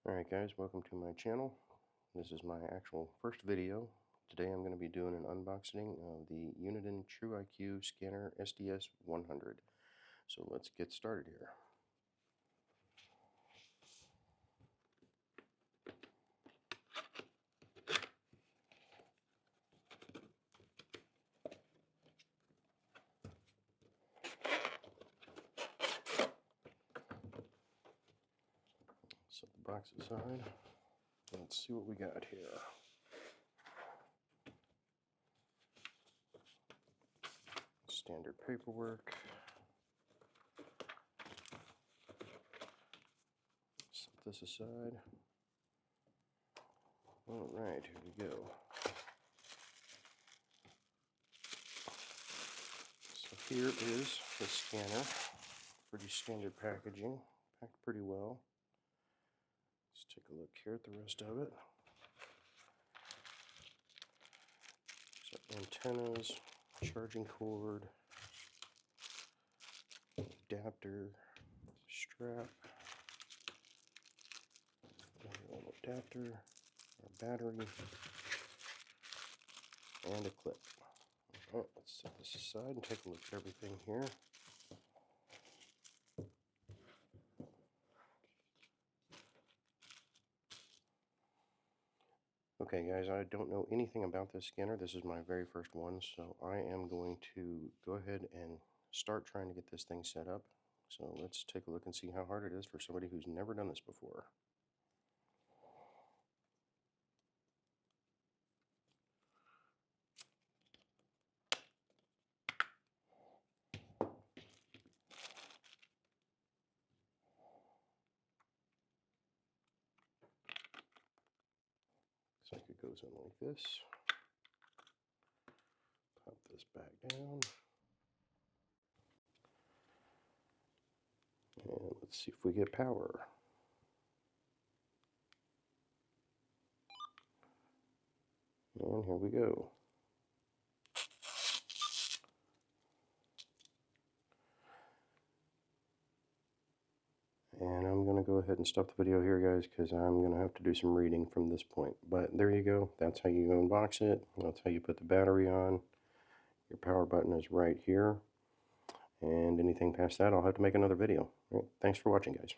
Alright guys, welcome to my channel. This is my actual first video. Today I'm going to be doing an unboxing of the Uniden True I Scanner SDS100. So let's get started here. Set the box aside. Let's see what we got here. Standard paperwork. Set this aside. Alright, here we go. So here is the scanner. Pretty standard packaging. Packed pretty well. Let's take a look here at the rest of it. So antennas, charging cord, adapter, strap, adapter, our battery, and a clip. Alright, let's set this aside and take a look at everything here. Okay guys, I don't know anything about this scanner. This is my very first one, so I am going to go ahead and start trying to get this thing set up. So let's take a look and see how hard it is for somebody who's never done this before. Looks like it goes in like this. Pop this back down. And let's see if we get power. And here we go. And I'm going to go ahead and stop the video here, guys, because I'm going to have to do some reading from this point. But there you go. That's how you unbox it. That's how you put the battery on. Your power button is right here. And anything past that, I'll have to make another video. All right, thanks for watching, guys.